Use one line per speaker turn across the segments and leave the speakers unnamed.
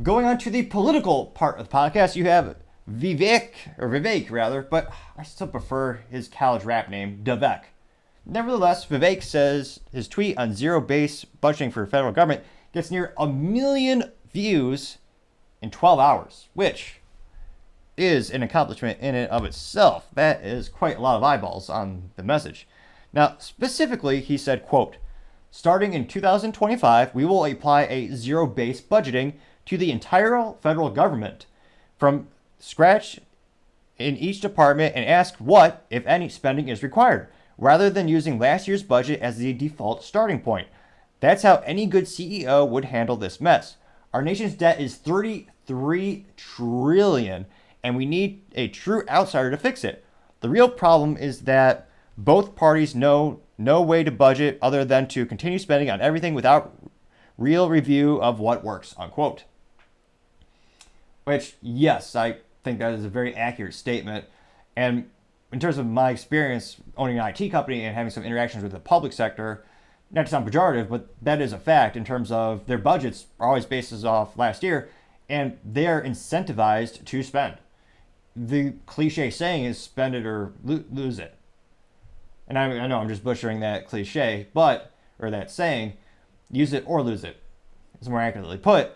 Going on to the political part of the podcast, you have Vivek rather, but I still prefer his college rap name, Vivek. Nevertheless, Vivek says his tweet on zero-based budgeting for federal government gets near 1 million views in 12 hours, which is an accomplishment in and of itself. That is quite a lot of eyeballs on the message. Now, specifically, he said, quote, starting in 2025, we will apply a zero-based budgeting to the entire federal government from scratch in each department and ask what, if any, spending is required, rather than using last year's budget as the default starting point. That's how any good CEO would handle this mess. Our nation's debt is $33 trillion, and we need a true outsider to fix it. The real problem is that both parties know no way to budget other than to continue spending on everything without real review of what works, unquote. Which, yes, I think that is a very accurate statement. And in terms of my experience owning an IT company and having some interactions with the public sector, not to sound pejorative, but that is a fact in terms of their budgets are always based off last year, and they are incentivized to spend. The cliche saying is spend it or lose it. And I know I'm just butchering that cliche, or that saying, use it or lose it, is more accurately put.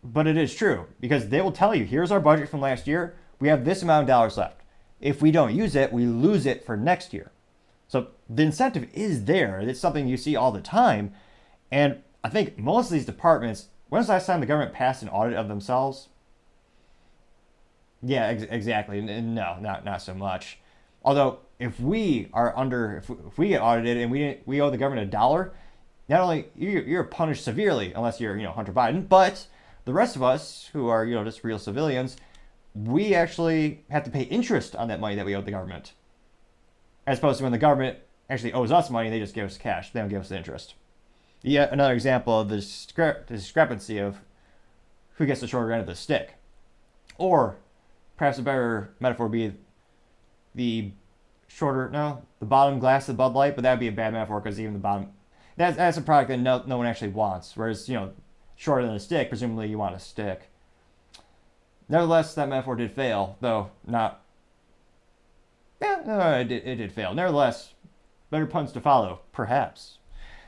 But it is true, because they will tell you, here's our budget from last year. We have this amount of dollars left. If we don't use it, we lose it for next year. So the incentive is there. It's something you see all the time. And I think most of these departments, when's the last time the government passed an audit of themselves? Yeah, exactly. No, not so much. Although if we get audited and we owe the government $1, not only you're punished severely unless you're Hunter Biden, but the rest of us who are just real civilians, we actually have to pay interest on that money that we owe the government, as opposed to when the government actually owes us money, they just give us cash. They don't give us the interest. Yet another example of the discrepancy of who gets the shorter end of the stick. Or perhaps a better metaphor would be the bottom glass of the Bud Light, but that would be a bad metaphor because even the bottom, that's a product that no one actually wants. Whereas, shorter than a stick, presumably you want a stick. Nevertheless, that metaphor did fail, though not. Yeah, no, it did fail. Nevertheless, better puns to follow, perhaps.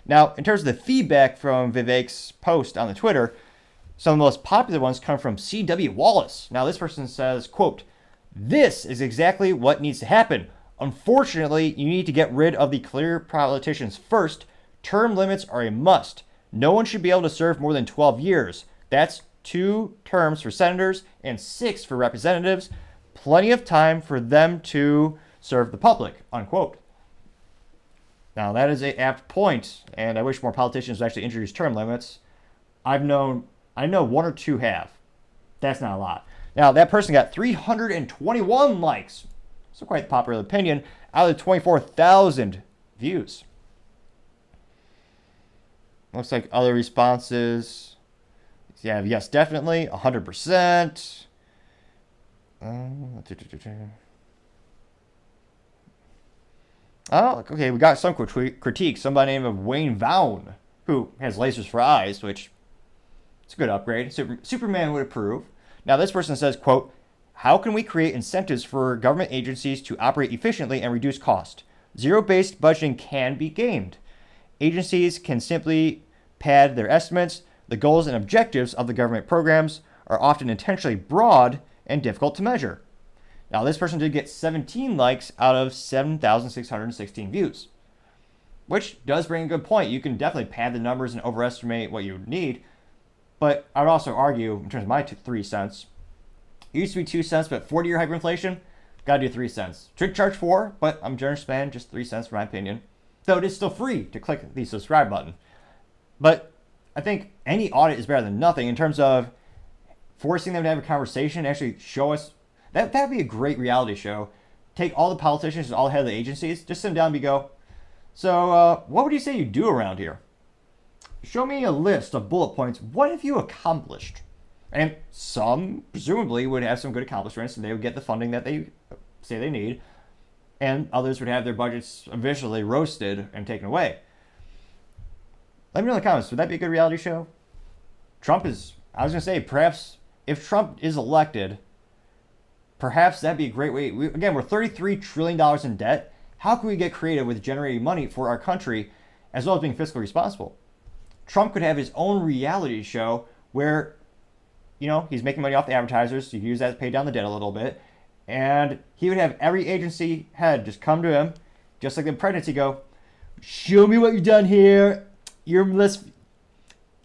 Now, in terms of the feedback from Vivek's post on the Twitter, some of the most popular ones come from C.W. Wallace. Now, this person says, quote, this is exactly what needs to happen. Unfortunately, you need to get rid of the career politicians first. Term limits are a must. No one should be able to serve more than 12 years. That's 2 terms for senators and 6 for representatives. Plenty of time for them to serve the public, unquote. Now, that is an apt point, and I wish more politicians would actually introduce term limits. I know 1 or 2 have. That's not a lot. Now, that person got 321 likes. So quite the popular opinion out of the 24,000 views. Looks like other responses. Yeah, yes, definitely, 100%. Oh, okay, we got some critique. Somebody named Wayne Vaughn, who has lasers for eyes, which it's a good upgrade. Superman would approve. Now, this person says, quote, how can we create incentives for government agencies to operate efficiently and reduce cost? Zero-based budgeting can be gamed. Agencies can simply pad their estimates. The goals and objectives of the government programs are often intentionally broad and difficult to measure. Now, this person did get 17 likes out of 7,616 views, which does bring a good point. You can definitely pad the numbers and overestimate what you need, but I would also argue, in terms of my 3 cents, it used to be 2 cents, but 40-year hyperinflation, gotta do 3 cents. Should charge 4, but I'm a generous man, just 3 cents for my opinion. Though it is still free to click the subscribe button. But I think any audit is better than nothing in terms of forcing them to have a conversation and actually show us. That'd be a great reality show. Take all the politicians and all the head of the agencies, just sit them down and go, so what would you say you do around here? Show me a list of bullet points. What have you accomplished? And some, presumably, would have some good accomplishments and they would get the funding that they say they need. And others would have their budgets visually roasted and taken away. Let me know in the comments, would that be a good reality show? Trump is I was going to say, perhaps if Trump is elected, perhaps that'd be a great way. Again, we're $33 trillion in debt. How can we get creative with generating money for our country as well as being fiscally responsible? Trump could have his own reality show where, he's making money off the advertisers. So you can use that to pay down the debt a little bit. And he would have every agency head just come to him, just like the pregnancy, go, show me what you've done here. Your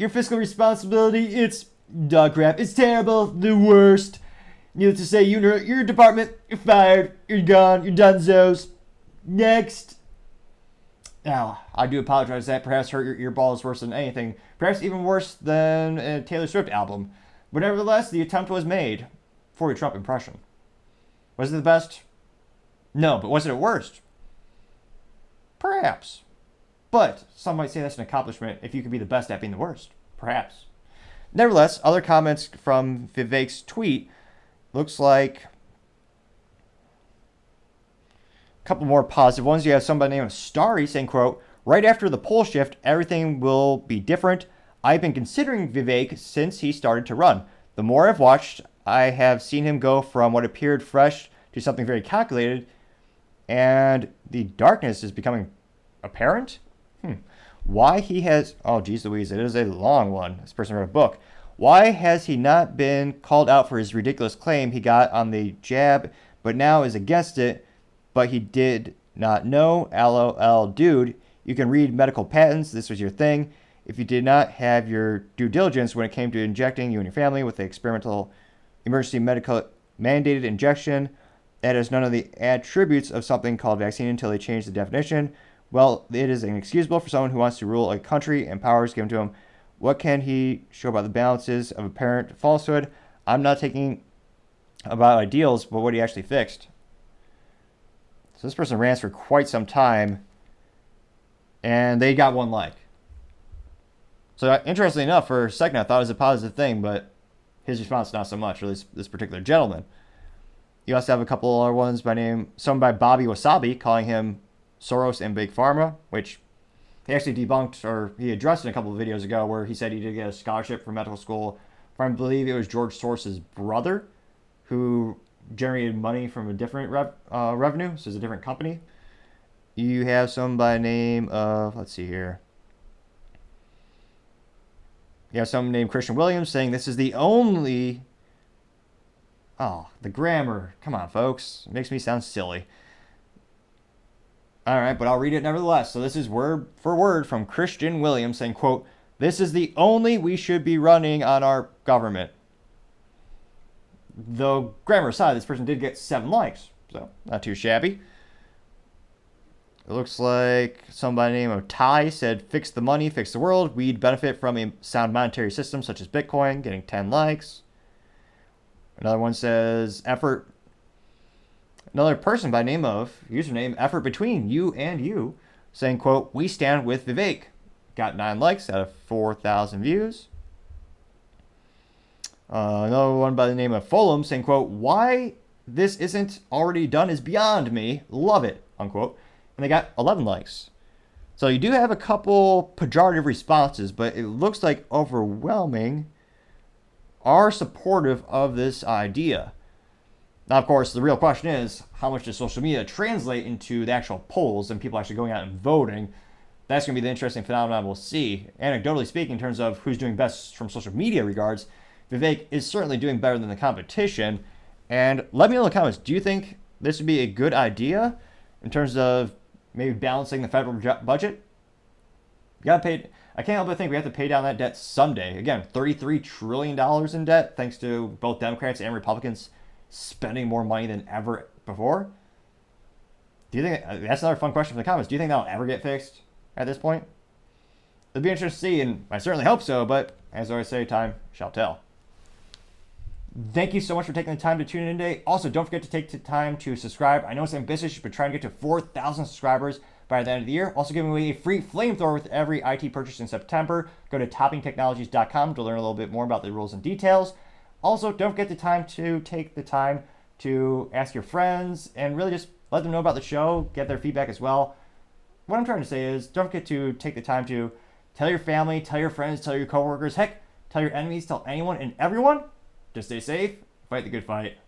fiscal responsibility, it's dog crap. It's terrible, the worst. Needless to say, your department, you're fired, you're gone, you're donezo's. Next. Now, I do apologize that perhaps hurt your balls worse than anything. Perhaps even worse than a Taylor Swift album. But nevertheless, the attempt was made for a Trump impression. Was it the best? No, but was it the worst? Perhaps. But some might say that's an accomplishment if you can be the best at being the worst. Perhaps. Nevertheless, other comments from Vivek's tweet looks like a couple more positive ones. You have somebody named Starry saying, quote, right after the poll shift, everything will be different. I've been considering Vivek since he started to run. The more I've watched, I have seen him go from what appeared fresh to something very calculated, and the darkness is becoming apparent. Why he has... Oh, geez Louise, it is a long one. This person wrote a book. Why has he not been called out for his ridiculous claim he got on the jab, but now is against it, but he did not know? LOL, dude. You can read medical patents. This was your thing. If you did not have your due diligence when it came to injecting you and your family with the experimental emergency medical mandated injection, that is none of the attributes of something called vaccine until they change the definition. Well, it is inexcusable for someone who wants to rule a country and powers given to him. What can he show about the balances of apparent falsehood? I'm not taking about ideals, but what he actually fixed. So this person rants for quite some time, and they got one like. So interestingly enough, for a second I thought it was a positive thing, but his response not so much, or at least this particular gentleman. You also have a couple other ones some by Bobby Wasabi, calling him Soros and Big Pharma, which he actually debunked, or he addressed in a couple of videos ago, where he said he did get a scholarship for medical school from, I believe it was George Soros's brother, who generated money from a different revenue, so it's a different company. You have some by the name of, let's see here. You have someone named Christian Williams saying this is the only... Oh, the grammar. Come on, folks. It makes me sound silly. All right, but I'll read it nevertheless. So this is word for word from Christian Williams saying, quote, this is the only we should be running on our government. Though grammar aside, this person did get 7 likes, so not too shabby. It looks like somebody named of Ty said, fix the money, fix the world. We'd benefit from a sound monetary system such as Bitcoin, getting 10 likes. Another one says, effort. Another person by name of, username, effort between you and you, saying, quote, we stand with Vivek. Got 9 likes out of 4,000 views. Another one by the name of Fulham saying, quote, why this isn't already done is beyond me. Love it, unquote. And they got 11 likes. So you do have a couple pejorative responses, but it looks like overwhelming are supportive of this idea. Now, of course, the real question is, how much does social media translate into the actual polls and people actually going out and voting? That's going to be the interesting phenomenon we'll see. Anecdotally speaking, in terms of who's doing best from social media regards, Vivek is certainly doing better than the competition. And let me know in the comments, do you think this would be a good idea in terms of maybe balancing the federal budget? You gotta pay. I can't help but think we have to pay down that debt someday. Again, $33 trillion in debt, thanks to both Democrats and Republicans spending more money than ever before. Do you think that's another fun question from the comments? Do you think that'll ever get fixed at this point? It'll be interesting to see, and I certainly hope so. But as I always say, time shall tell. Thank you so much for taking the time to tune in today. Also, don't forget to take the time to subscribe. I know it's ambitious, but trying to get to 4,000 subscribers by the end of the year. Also giving away a free flamethrower with every IT purchase in September. Go to toppingtechnologies.com to learn a little bit more about the rules and details. Also, don't forget to take the time to ask your friends and really just let them know about the show, get their feedback as well. What I'm trying to say is, don't forget to take the time to tell your family, tell your friends, tell your coworkers, heck, tell Tell your enemies, tell anyone and everyone. Just stay safe, fight the good fight.